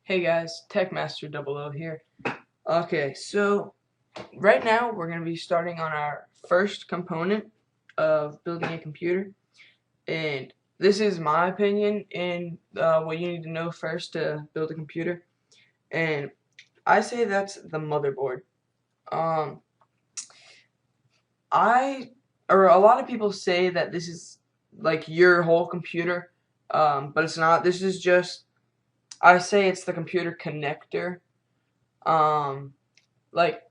Hey guys, Techmaster 00 here. Okay, so right now we're going to be starting on our first component of building a computer, and this is my opinion in what you need to know first to build a computer, and I say that's the motherboard. Um, a lot of people say that this is like your whole computer, but it's not. This is just, I say it's the computer connector. Um, like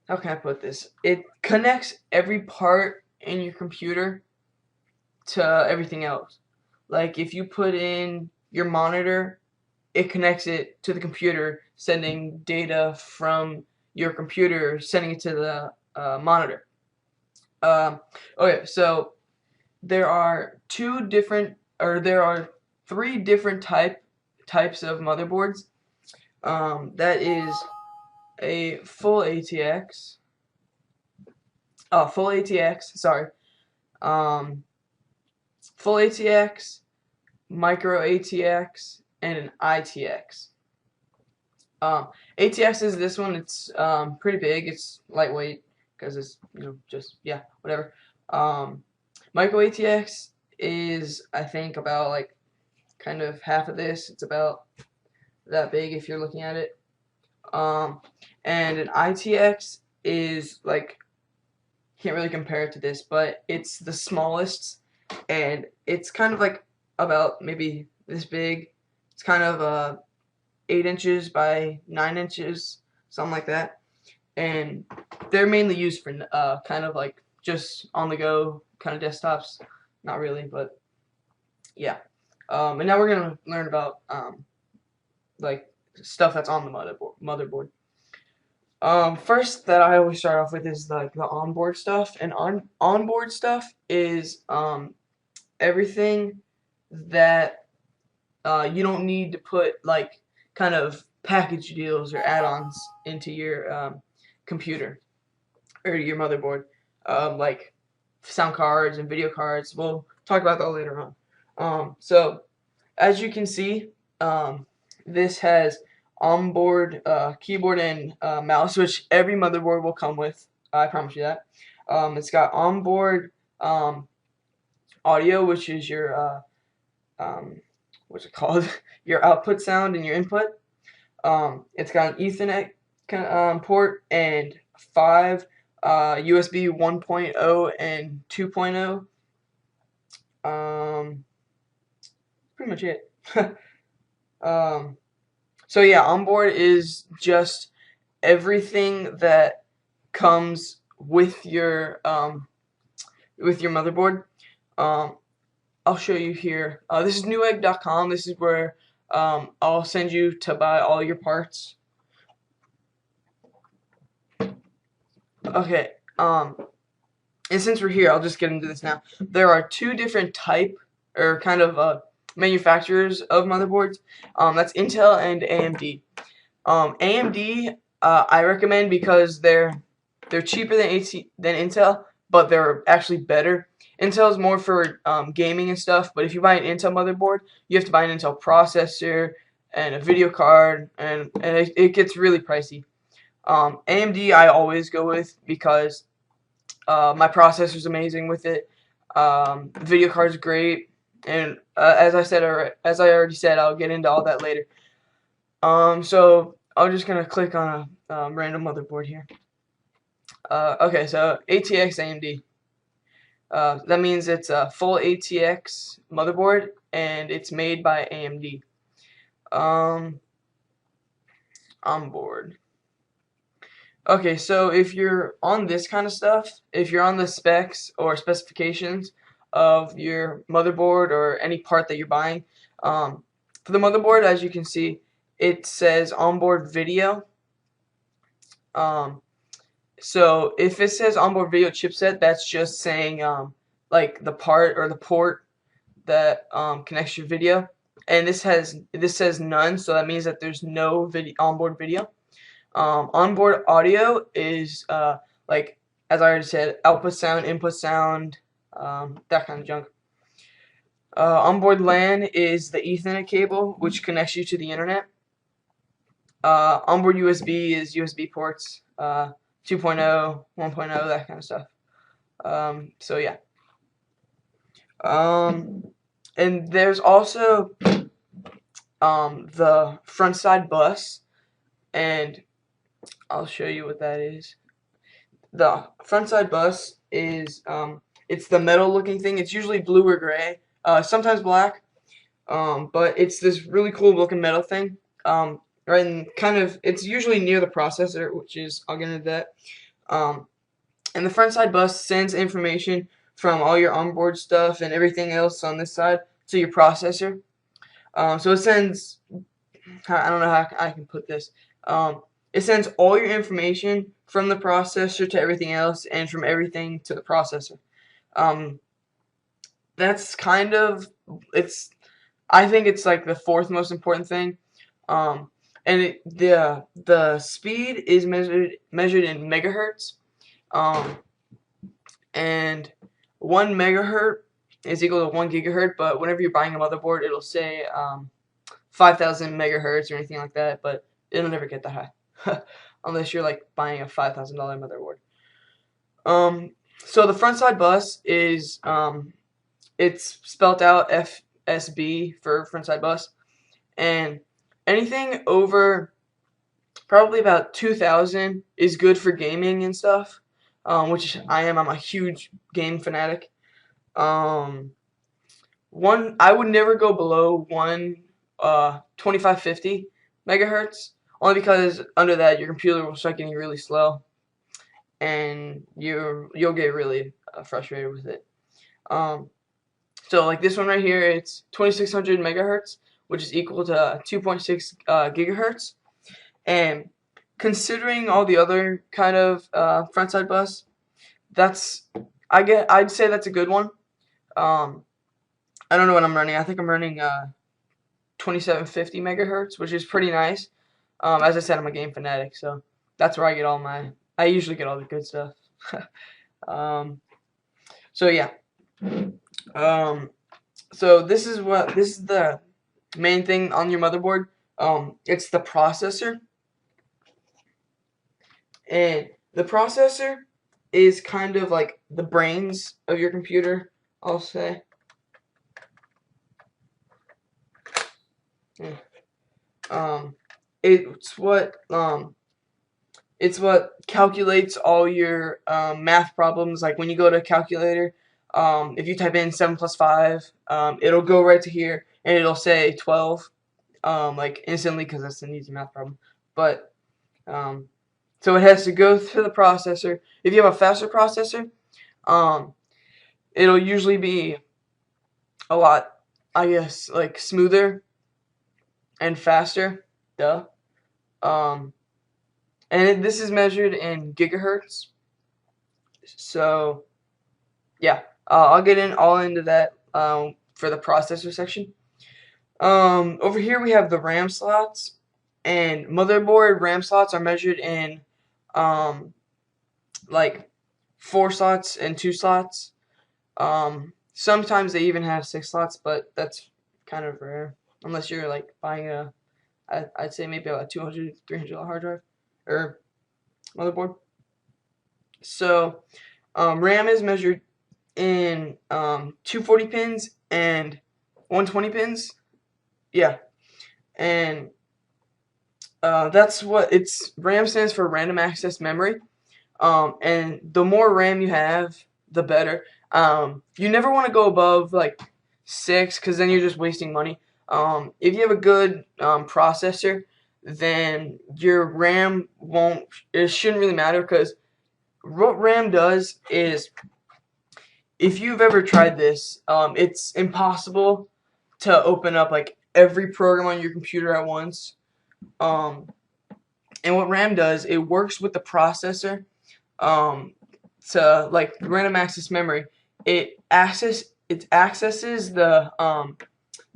how can I put this? It connects every part in your computer to everything else. Like if you put in your monitor, it connects it to the computer, sending data from your computer, sending it to the monitor. Um, okay, so there are there are three different types of motherboards. That is a full ATX, sorry, um, full ATX, micro ATX, and an ITX. ATX is this one. It's pretty big. It's lightweight because it's just yeah whatever. Um, micro ATX is I think about like kind of half of this. It's about that big if you're looking at it. Um, and an ITX is like can't really compare it to this, but it's the smallest, and it's kind of like about maybe this big. It's kind of 8 inches by 9 inches, something like that. And they're mainly used for kind of like just on the go kind of desktops. Not really, but yeah. And now we're gonna learn about like stuff that's on the motherboard. First that I always start off with is like the onboard stuff, and onboard stuff is everything that you don't need to put like kind of package deals or add-ons into your computer or your motherboard, like sound cards and video cards. We'll talk about that later on. So as you can see, this has onboard keyboard and mouse, which every motherboard will come with. I promise you that. It's got onboard audio, which is your what's it called? Your output sound and your input. It's got an Ethernet port and 5 USB 1.0 and 2.0. Pretty much it. So yeah, onboard is just everything that comes with your motherboard. I'll show you here. This is newegg.com. This is where I'll send you to buy all your parts. Okay. And since we're here, I'll just get into this now. There are two different kind of manufacturers of motherboards. That's Intel and AMD. AMD I recommend because they're cheaper than Intel, but they're actually better. Intel is more for gaming and stuff, but if you buy an Intel motherboard, you have to buy an Intel processor and a video card, and it gets really pricey. AMD I always go with because my processor is amazing with it. The video card is great, and as I already said, I'll get into all that later. So I'm just gonna click on a random motherboard here. Okay, so ATX AMD. That means it's a full ATX motherboard, and it's made by AMD. On board. Okay, so if you're on this kind of stuff, if you're on the specs or specifications of your motherboard or any part that you're buying, for the motherboard, as you can see, it says onboard video. So if it says onboard video chipset, that's just saying like the part or the port that connects your video. And this says none, so that means that there's no onboard video. Onboard audio is like, as I already said, output sound, input sound, that kind of junk. Onboard LAN is the Ethernet cable which connects you to the internet. Onboard USB is USB ports, 2.0, 1.0, that kind of stuff. So yeah. And there's also the front side bus, and I'll show you what that is. The front side bus is it's the metal looking thing. It's usually blue or gray, sometimes black, but it's this really cool looking metal thing. Right, and kind of it's usually near the processor, which is I'll get into that. And the front side bus sends information from all your onboard stuff and everything else on this side to your processor. So it sends, I don't know how I can put this. It sends all your information from the processor to everything else, and from everything to the processor. That's kind of, I think it's like the fourth most important thing. And the speed is measured in megahertz. And 1 megahertz is equal to 1 gigahertz, but whenever you're buying a motherboard, it'll say 5,000 megahertz or anything like that, but it'll never get that high unless you're like buying a $5,000 motherboard. So the front side bus is it's spelled out FSB for front side bus, and anything over probably about 2,000 is good for gaming and stuff, which I am. I'm a huge game fanatic. I would never go below 2550 megahertz, only because under that your computer will start getting really slow, and you'll get really frustrated with it. So like this one right here, it's 2600 megahertz, which is equal to 2.6 gigahertz. And considering all the other kind of front side bus, I'd say that's a good one. I don't know what I'm running. I think I'm running 2750 megahertz, which is pretty nice. As I said, I'm a game fanatic, so that's where I usually get all the good stuff. So yeah. So this is the main thing on your motherboard. It's the processor, and the processor is kind of like the brains of your computer, I'll say. It's what calculates all your math problems. Like when you go to a calculator, if you type in 7 plus 5, it'll go right to here and it'll say 12, like instantly, because that's an easy math problem. But so it has to go through the processor. If you have a faster processor, it'll usually be a lot, I guess, like smoother and faster. Duh. And this is measured in gigahertz. So yeah, I'll get all into that for the processor section. Over here we have the RAM slots, and motherboard RAM slots are measured in like 4 slots and 2 slots. Sometimes they even have 6 slots, but that's kind of rare unless you're like buying I'd say maybe about $200, $300 hard drive or motherboard. So RAM is measured in 240 pins and 120 pins. Yeah, and that's what RAM stands for, random access memory. And the more RAM you have, the better. You never want to go above like 6, because then you're just wasting money. If you have a good processor, then your RAM it shouldn't really matter, because what RAM does is, if you've ever tried this, it's impossible to open up like every program on your computer at once. And what RAM does, it works with the processor to like random access memory. It accesses the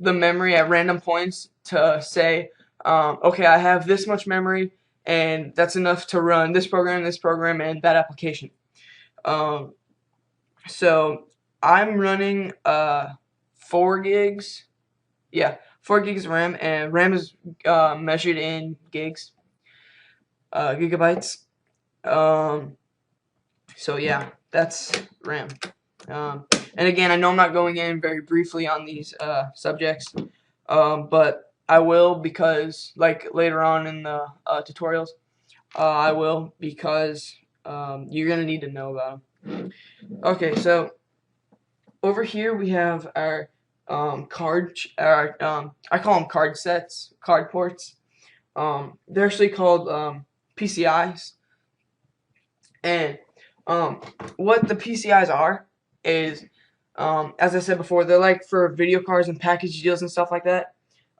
memory at random points to say, okay, I have this much memory, and that's enough to run this program, and that application. So I'm running 4 gigs. Yeah, 4 gigs of RAM, and RAM is measured in gigs, gigabytes. So yeah, that's RAM. And again, I know I'm not going in very briefly on these subjects, but I will, because like later on in the tutorials, I will, because you're gonna need to know about them. Okay, so over here we have our I call them card sets, card ports. They're actually called PCIs, and what the PCIs are is, as I said before, they're like for video cards and package deals and stuff like that.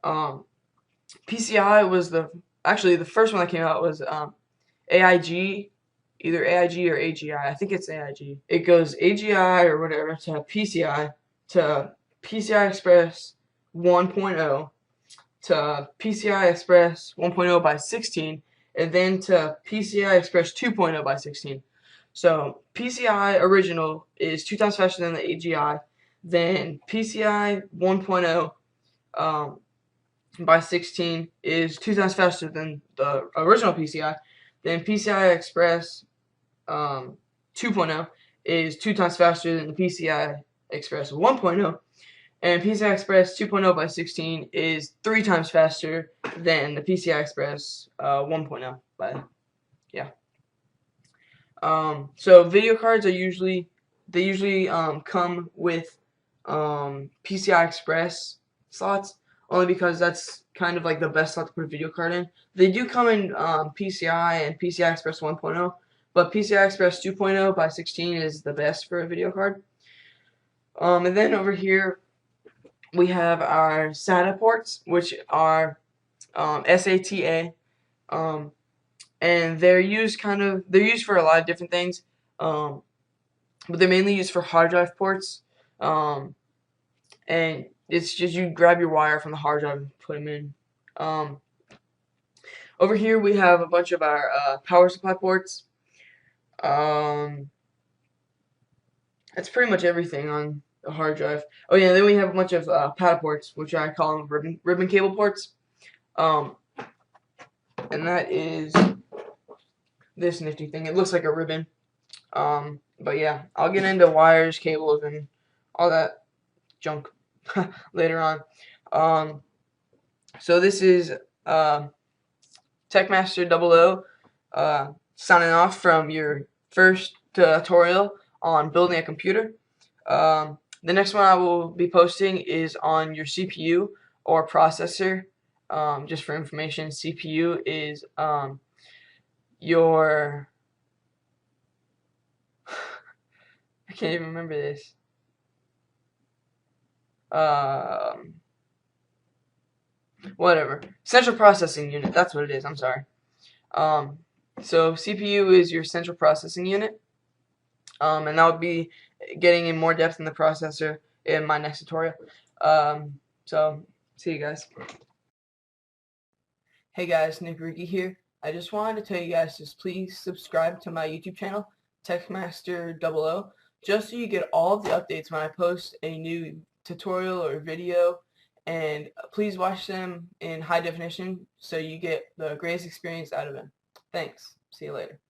PCI was actually the first one that came out was AIG, either AIG or AGI. I think it's AIG. It goes AGI or whatever to PCI, to PCI Express 1.0, to PCI Express 1.0 by 16, and then to PCI Express 2.0 by 16. So PCI original is 2 times faster than the AGI. Then PCI 1.0 by 16 is 2 times faster than the original PCI. Then PCI Express 2.0 is 2 times faster than the PCI Express 1.0. And PCI Express 2.0 by 16 is 3 times faster than the PCI Express 1.0 by, yeah. So video cards are usually come with PCI Express slots, only because that's kind of like the best slot to put a video card in. They do come in PCI and PCI Express 1.0, but PCI Express 2.0 by 16 is the best for a video card. And then over here we have our SATA ports, which are SATA, and they're used for a lot of different things, but they're mainly used for hard drive ports, and it's just you grab your wire from the hard drive and put them in. Over here we have a bunch of our power supply ports. That's pretty much everything on the hard drive. Oh yeah, then we have a bunch of PATA ports, which I call them ribbon cable ports. And that is this nifty thing. It looks like a ribbon. But yeah, I'll get into wires, cables, and all that junk later on. So this is Techmaster 00 signing off from your first tutorial on building a computer. The next one I will be posting is on your CPU or processor. Just for information, CPU is your I can't even remember this. Whatever. Central processing unit. That's what it is. I'm sorry. So CPU is your central processing unit. And that would be getting in more depth in the processor in my next tutorial. So see you guys. Hey guys, Nick Ricky here. I just wanted to tell you guys to please subscribe to my YouTube channel, Techmaster 00, just so you get all of the updates when I post a new tutorial or video, and please watch them in high definition so you get the greatest experience out of them. Thanks. See you later.